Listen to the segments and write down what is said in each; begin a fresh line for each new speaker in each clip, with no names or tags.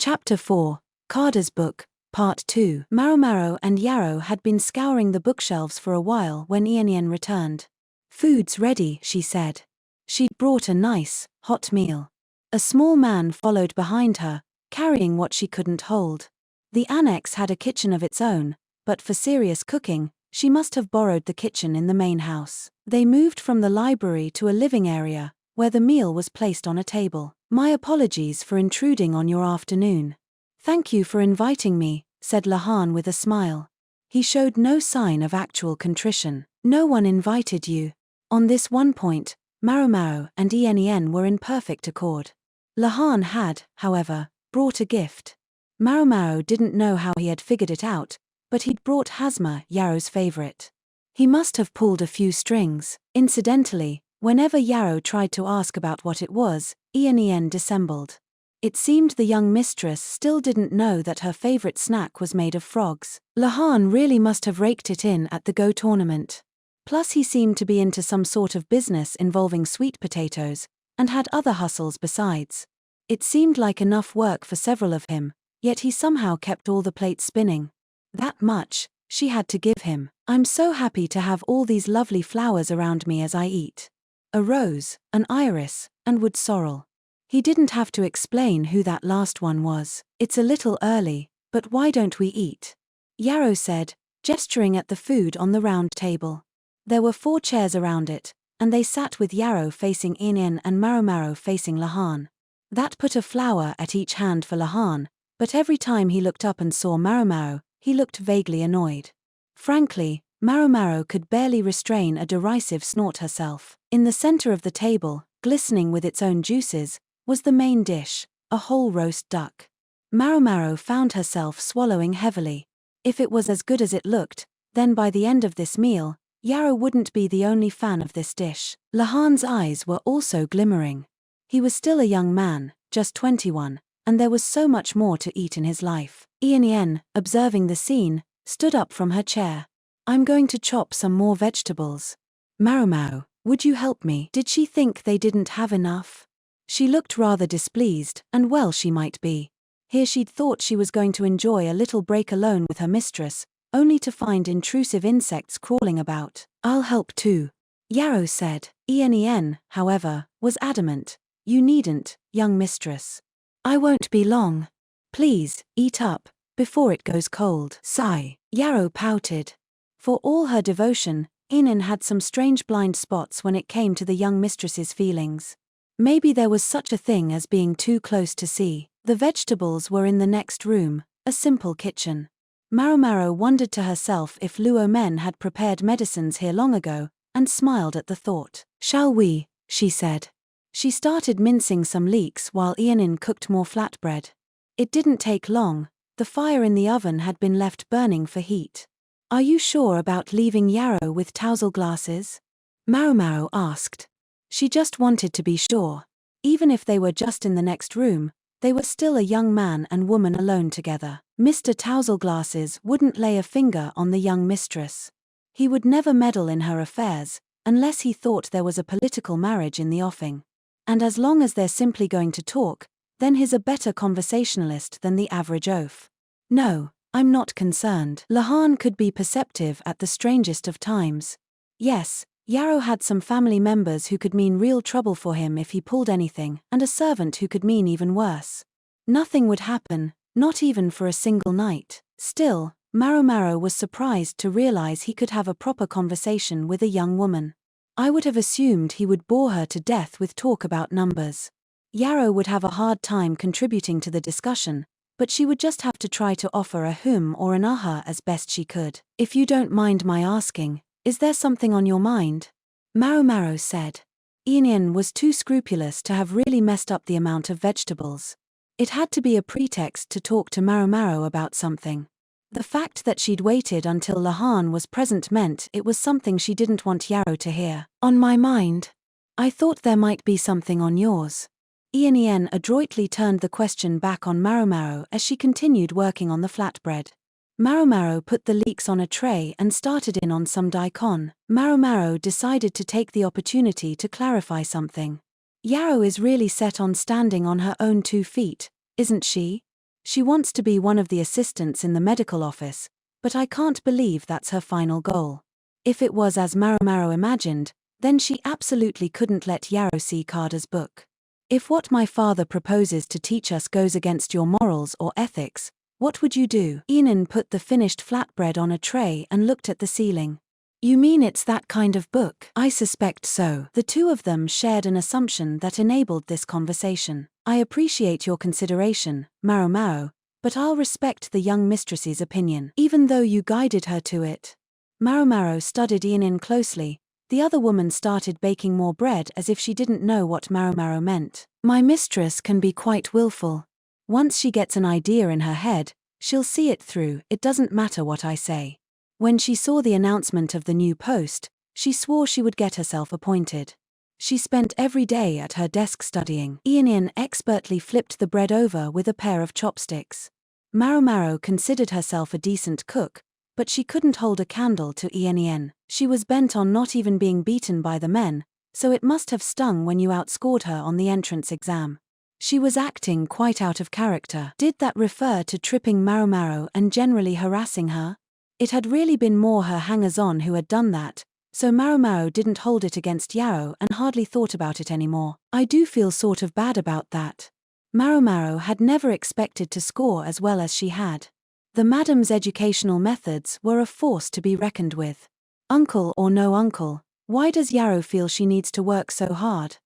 Chapter 4, AudioBook, Part 2. Maomao and Yarrow had been scouring the bookshelves for a while when Ian returned. "Food's ready," she said. She'd brought a nice, hot meal. A small man followed behind her, carrying what she couldn't hold. The annex had a kitchen of its own, but for serious cooking, she must have borrowed the kitchen in the main house. They moved from the library to a living area, where the meal was placed on a table. "My apologies for intruding on your afternoon." "Thank you for inviting me," said Lahan with a smile. He showed no sign of actual contrition. "No one invited you." On this one point, Maomao and Ian were in perfect accord. Lahan had, however, brought a gift. Maomao didn't know how he had figured it out, but he'd brought Hazma, Yarrow's favorite. He must have pulled a few strings. Incidentally, whenever Yarrow tried to ask about what it was, Ian dissembled. It seemed the young mistress still didn't know that her favorite snack was made of frogs. Lahan really must have raked it in at the Go tournament. Plus he seemed to be into some sort of business involving sweet potatoes, and had other hustles besides. It seemed like enough work for several of him, yet he somehow kept all the plates spinning. That much, she had to give him. "I'm so happy to have all these lovely flowers around me as I eat. A rose, an iris, and wood sorrel." He didn't have to explain who that last one was. "It's a little early, but why don't we eat?" Yarrow said, gesturing at the food on the round table. There were 4 chairs around it, and they sat with Yarrow facing Ian and Maomao facing Lahan. That put a flower at each hand for Lahan, but every time he looked up and saw Maomao, he looked vaguely annoyed. Frankly, Maomao could barely restrain a derisive snort herself. In the center of the table, glistening with its own juices, was the main dish, a whole roast duck. Maomao found herself swallowing heavily. If it was as good as it looked, then by the end of this meal, Yarrow wouldn't be the only fan of this dish. Lahan's eyes were also glimmering. He was still a young man, just 21, and there was so much more to eat in his life. Ian, observing the scene, stood up from her chair. "I'm going to chop some more vegetables. Maomao, would you help me?" Did she think they didn't have enough? She looked rather displeased, and well she might be. Here she'd thought she was going to enjoy a little break alone with her mistress, only to find intrusive insects crawling about. "I'll help too," Yarrow said. Ian, however, was adamant. "You needn't, young mistress. I won't be long. Please, eat up, before it goes cold." "Sigh." Yarrow pouted. For all her devotion, Ian had some strange blind spots when it came to the young mistress's feelings. Maybe there was such a thing as being too close to see. The vegetables were in the next room, a simple kitchen. Maomao wondered to herself if Luo men had prepared medicines here long ago, and smiled at the thought. "Shall we?" she said. She started mincing some leeks while Ian cooked more flatbread. It didn't take long. The fire in the oven had been left burning for heat. "Are you sure about leaving Yarrow with Tousle glasses?" Maomao asked. She just wanted to be sure. Even if they were just in the next room, they were still a young man and woman alone together. Mr. Tousle glasses wouldn't lay a finger on the young mistress. He would never meddle in her affairs, unless he thought there was a political marriage in the offing. And as long as they're simply going to talk, then he's a better conversationalist than the average oaf. "No, I'm not concerned." Lahan could be perceptive at the strangest of times. Yes, Yarrow had some family members who could mean real trouble for him if he pulled anything, and a servant who could mean even worse. Nothing would happen, not even for a single night. Still, Maomao was surprised to realize he could have a proper conversation with a young woman. I would have assumed he would bore her to death with talk about numbers. Yarrow would have a hard time contributing to the discussion, but she would just have to try to offer a or an aha as best she could. "If you don't mind my asking, is there something on your mind?" Maomao said. Ian was too scrupulous to have really messed up the amount of vegetables. It had to be a pretext to talk to Maomao about something. The fact that she'd waited until Lahan was present meant it was something she didn't want Yarrow to hear. "On my mind. I thought there might be something on yours." Ian adroitly turned the question back on Maomao as she continued working on the flatbread. Maomao put the leeks on a tray and started in on some daikon. Maomao decided to take the opportunity to clarify something. "Yarrow is really set on standing on her own 2 feet, isn't she?" She wants to be one of the assistants in the medical office, but I can't believe that's her final goal. If it was as Maomao imagined, then she absolutely couldn't let Yarrow see Carter's book. If what my father proposes to teach us goes against your morals or ethics, what would you do? Enan put the finished flatbread on a tray and looked at the ceiling. You mean it's that kind of book? I suspect so. The two of them shared an assumption that enabled this conversation. I appreciate your consideration, Maomao, but I'll respect the young mistress's opinion, even though you guided her to it. Maomao studied Enan closely. The other woman started baking more bread as if she didn't know what Maomao meant. My mistress can be quite willful. Once she gets an idea in her head, she'll see it through, it doesn't matter what I say. When she saw the announcement of the new post, she swore she would get herself appointed. She spent every day at her desk studying. Enan expertly flipped the bread over with a pair of chopsticks. Maomao considered herself a decent cook, but she couldn't hold a candle to Enan. She was bent on not even being beaten by the men, so it must have stung when you outscored her on the entrance exam. She was acting quite out of character. Did that refer to tripping Maomao and generally harassing her? It had really been more her hangers-on who had done that, so Maomao didn't hold it against Yarrow and hardly thought about it anymore. I do feel sort of bad about that. Maomao had never expected to score as well as she had. The madam's educational methods were a force to be reckoned with. Uncle or no uncle, why does Yarrow feel she needs to work so hard?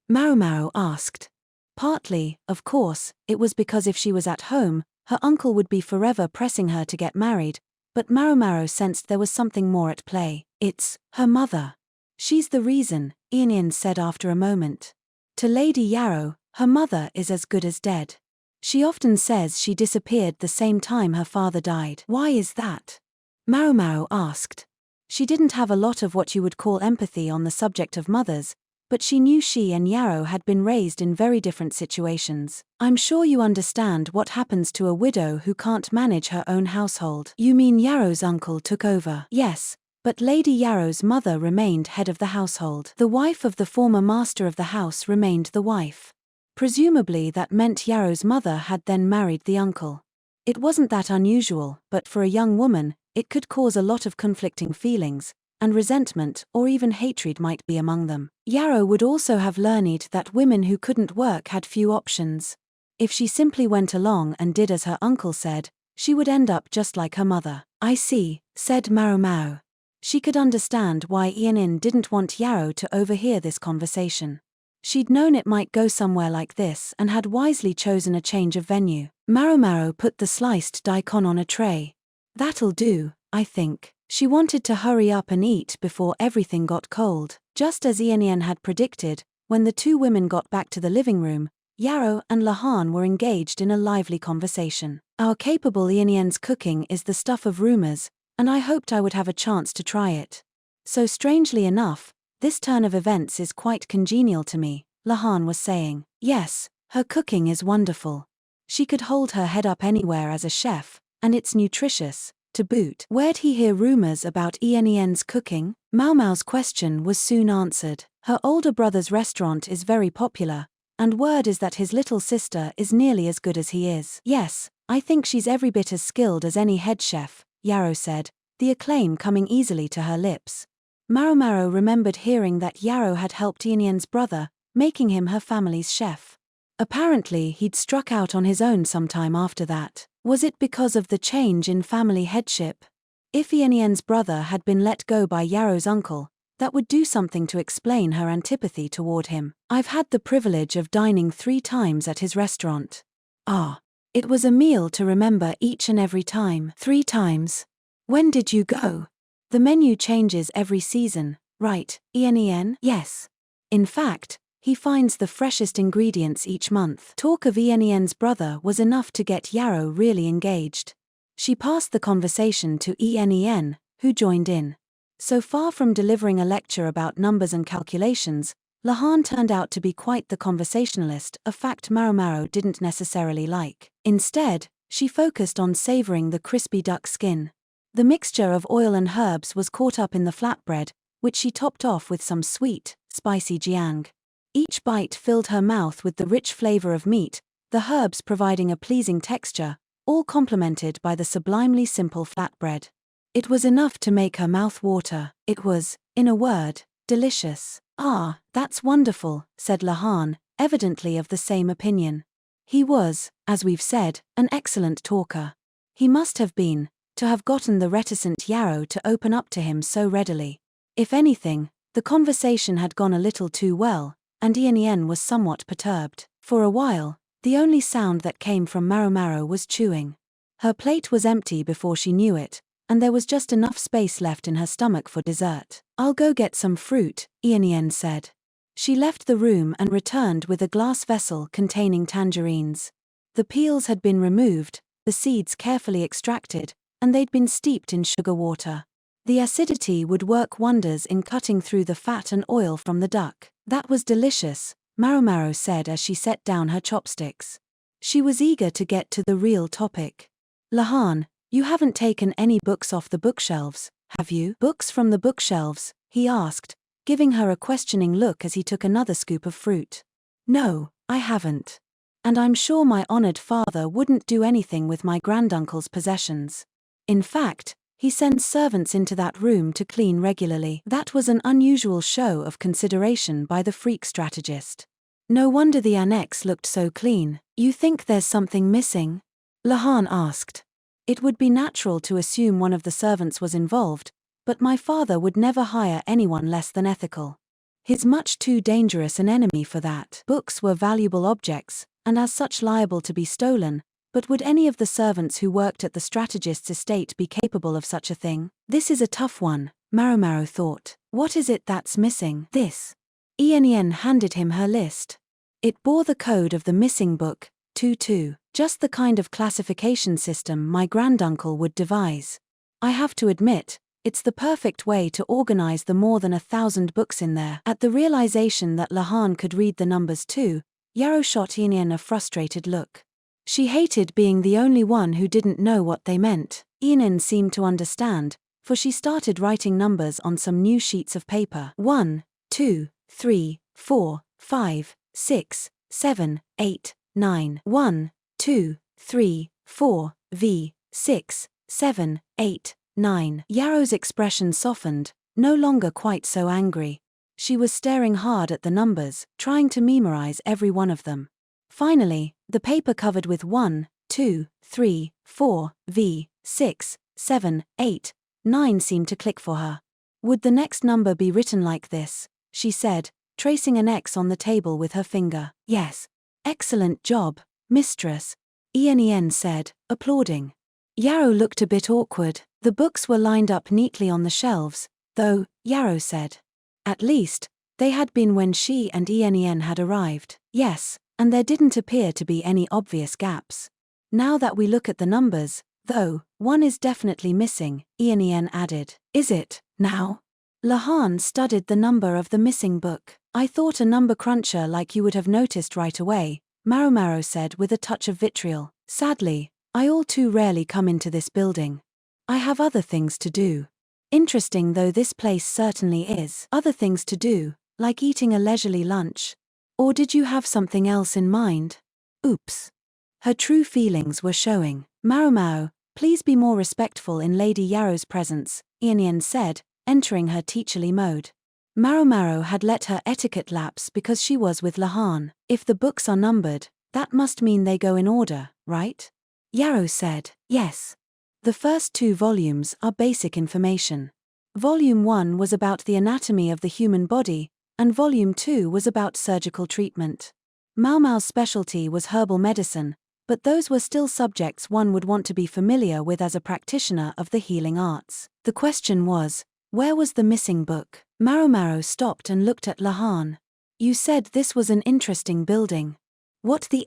Maomao asked. Partly, of course, it was because if she was at home, her uncle would be forever pressing her to get married, but Maomao sensed there was something more at play. It's her mother. She's the reason, Enan said after a moment. To Lady Yarrow, her mother is as good as dead. She often says she disappeared the same time her father died. Why is that? Maomao asked. She didn't have a lot of what you would call empathy on the subject of mothers, but she knew she and Yarrow had been raised in very different situations. I'm sure you understand what happens to a widow who can't manage her own household. You mean Yarrow's uncle took over? Yes, but Lady Yarrow's mother remained head of the household. The wife of the former master of the house remained the wife. Presumably that meant Yarrow's mother had then married the uncle. It wasn't that unusual, but for a young woman, it could cause a lot of conflicting feelings, and resentment or even hatred might be among them. Yarrow would also have learned that women who couldn't work had few options. If she simply went along and did as her uncle said, she would end up just like her mother. I see, said Maomao. She could understand why Enan didn't want Yarrow to overhear this conversation. She'd known it might go somewhere like this and had wisely chosen a change of venue. Maomao put the sliced daikon on a tray. That'll do, I think. She wanted to hurry up and eat before everything got cold. Just as Enan had predicted, when the two women got back to the living room, Yarrow and Lahan were engaged in a lively conversation. Our capable Ean's cooking is the stuff of rumors, and I hoped I would have a chance to try it. So strangely enough, this turn of events is quite congenial to me, Lahan was saying. Yes, her cooking is wonderful. She could hold her head up anywhere as a chef, and it's nutritious, to boot. Where'd he hear rumors about Ean's cooking? Maomao's question was soon answered. Her older brother's restaurant is very popular, and word is that his little sister is nearly as good as he is. Yes, I think she's every bit as skilled as any head chef, Yarrow said, the acclaim coming easily to her lips. Maomao remembered hearing that Yarrow had helped Ean's brother, making him her family's chef. Apparently he'd struck out on his own sometime after that. Was it because of the change in family headship? If Ean's brother had been let go by Yarrow's uncle, that would do something to explain her antipathy toward him. I've had the privilege of dining 3 times at his restaurant. Ah. It was a meal to remember each and every time. 3 times. When did you go? The menu changes every season, right, Ean? Yes. In fact, he finds the freshest ingredients each month. Talk of Ean's brother was enough to get Yarrow really engaged. She passed the conversation to Ean, who joined in. So far from delivering a lecture about numbers and calculations, Lahan turned out to be quite the conversationalist, a fact Maomao didn't necessarily like. Instead, she focused on savoring the crispy duck skin. The mixture of oil and herbs was caught up in the flatbread, which she topped off with some sweet, spicy jiang. Each bite filled her mouth with the rich flavor of meat, the herbs providing a pleasing texture, all complemented by the sublimely simple flatbread. It was enough to make her mouth water. It was, in a word, delicious. "Ah, that's wonderful," said Lahan, evidently of the same opinion. He was, as we've said, an excellent talker. He must have been, to have gotten the reticent Yarrow to open up to him so readily. If anything, the conversation had gone a little too well, and Ian was somewhat perturbed. For a while, the only sound that came from Maomao was chewing. Her plate was empty before she knew it, and there was just enough space left in her stomach for dessert. "I'll go get some fruit," Ian said. She left the room and returned with a glass vessel containing tangerines. The peels had been removed, the seeds carefully extracted, and they'd been steeped in sugar water. The acidity would work wonders in cutting through the fat and oil from the duck. "That was delicious," Maomao said as she set down her chopsticks. She was eager to get to the real topic. "Lahan, you haven't taken any books off the bookshelves, have you?" "Books from the bookshelves?" he asked, giving her a questioning look as he took another scoop of fruit. "No, I haven't. And I'm sure my honored father wouldn't do anything with my granduncle's possessions. In fact, he sends servants into that room to clean regularly." That was an unusual show of consideration by the freak strategist. No wonder the annex looked so clean. "You think there's something missing?" Lahan asked. "It would be natural to assume one of the servants was involved, but my father would never hire anyone less than ethical. He's much too dangerous an enemy for that." Books were valuable objects, and as such liable to be stolen, but would any of the servants who worked at the strategist's estate be capable of such a thing? This is a tough one, Maomao thought. What is it that's missing? This. Ian handed him her list. It bore the code of the missing book, 22, just the kind of classification system my granduncle would devise. I have to admit, it's the perfect way to organize the more than 1,000 books in there. At the realization that Lahan could read the numbers too, Yarrow shot Ian a frustrated look. She hated being the only one who didn't know what they meant. Ian seemed to understand, for she started writing numbers on some new sheets of paper. 1, 2, 3, 4, 5, 6, 7, 8, 9. 1, 2, 3, 4, v, 6, 7, 8, 9. Yarrow's expression softened, no longer quite so angry. She was staring hard at the numbers, trying to memorize every one of them. Finally, the paper covered with 1, 2, 3, 4, v, 6, 7, 8, 9 seemed to click for her. "Would the next number be written like this?" she said, tracing an X on the table with her finger. "Yes. Excellent job, mistress," Ian said, applauding. Yarrow looked a bit awkward. The books were lined up neatly on the shelves, though, Yarrow said. At least, they had been when she and Ian had arrived. Yes, and there didn't appear to be any obvious gaps. "Now that we look at the numbers, though, one is definitely missing," Ian added. "Is it, now?" Lahan studied the number of the missing book. "I thought a number cruncher like you would have noticed right away," Maomao said with a touch of vitriol. "Sadly, I all too rarely come into this building. I have other things to do. Interesting though this place certainly is. Other things to do, like eating a leisurely lunch. Or did you have something else in mind?" Oops. Her true feelings were showing. "Maomao, please be more respectful in Lady Yarrow's presence," Ian said, entering her teacherly mode. Maomao had let her etiquette lapse because she was with Lahan. "If the books are numbered, that must mean they go in order, right?" Yarrow said. "Yes. The first 2 volumes are basic information. Volume 1 was about the anatomy of the human body, and Volume 2 was about surgical treatment. Maomao's specialty was herbal medicine, but those were still subjects one would want to be familiar with as a practitioner of the healing arts. The question was, where was the missing book? Maomao stopped and looked at Lahan. "You said this was an interesting building. What the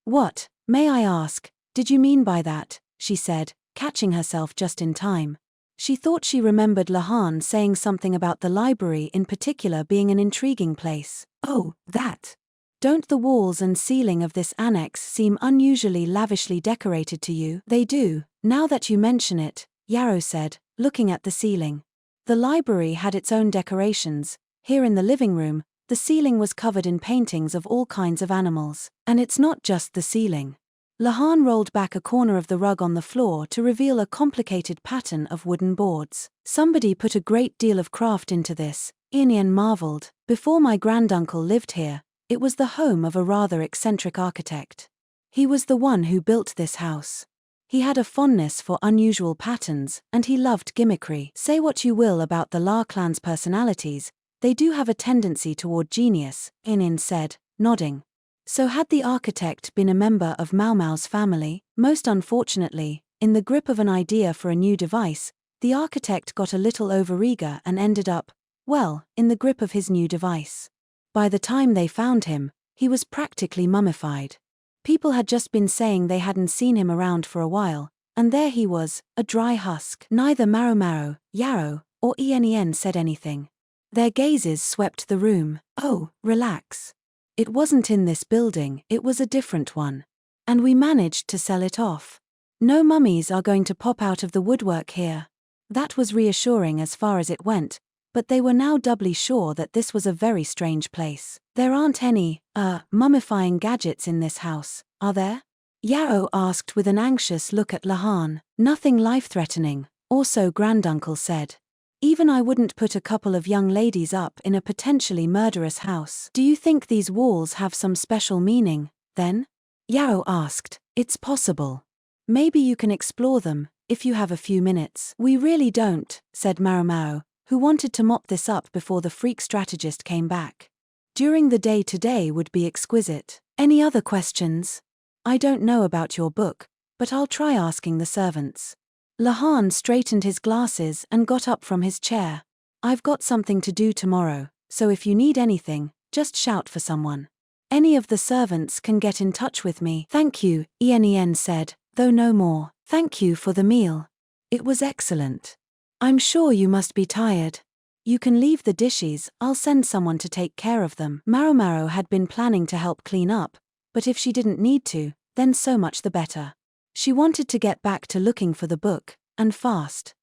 What, may I ask, did you mean by that?" she said, catching herself just in time. She thought she remembered Lahan saying something about the library in particular being an intriguing place. "Oh, that. Don't the walls and ceiling of this annex seem unusually lavishly decorated to you?" "They do, now that you mention it," Yarrow said, looking at the ceiling. The library had its own decorations. Here in the living room, The ceiling was covered in paintings of all kinds of animals. And it's not just the ceiling. Lahan rolled back a corner of the rug on the floor to reveal a complicated pattern of wooden boards. Somebody put a great deal of craft into this, Inian marveled. Before my granduncle lived here, it was the home of a rather eccentric architect. He was the one who built this house. He had a fondness for unusual patterns, and he loved gimmickry. Say what you will about the La clan's personalities, they do have a tendency toward genius, Inian said, nodding. So had the architect been a member of Maomao's family? Most unfortunately, in the grip of an idea for a new device, the architect got a little overeager and ended up, well, in the grip of his new device. By the time they found him, he was practically mummified. People had just been saying they hadn't seen him around for a while, and there he was, a dry husk. Neither Maomao, Yarrow, or Ien said anything. Their gazes swept the room. Oh, relax. It wasn't in this building, it was a different one. And we managed to sell it off. No mummies are going to pop out of the woodwork here. That was reassuring as far as it went, but they were now doubly sure that this was a very strange place. There aren't any, mummifying gadgets in this house, are there? Yarrow asked with an anxious look at Lahan. Nothing life-threatening, or so granduncle said. Even I wouldn't put a couple of young ladies up in a potentially murderous house. Do you think these walls have some special meaning, then? Yarrow asked. It's possible. Maybe you can explore them, if you have a few minutes. We really don't, said Maomao, who wanted to mop this up before the freak strategist came back. During the day today would be exquisite. Any other questions? I don't know about your book, but I'll try asking the servants. Lahan straightened his glasses and got up from his chair. I've got something to do tomorrow, so if you need anything, just shout for someone. Any of the servants can get in touch with me. Thank you, Ien said, though no more. Thank you for the meal. It was excellent. I'm sure you must be tired. You can leave the dishes, I'll send someone to take care of them. Maomao had been planning to help clean up, but if she didn't need to, then so much the better. She wanted to get back to looking for the book, and fast.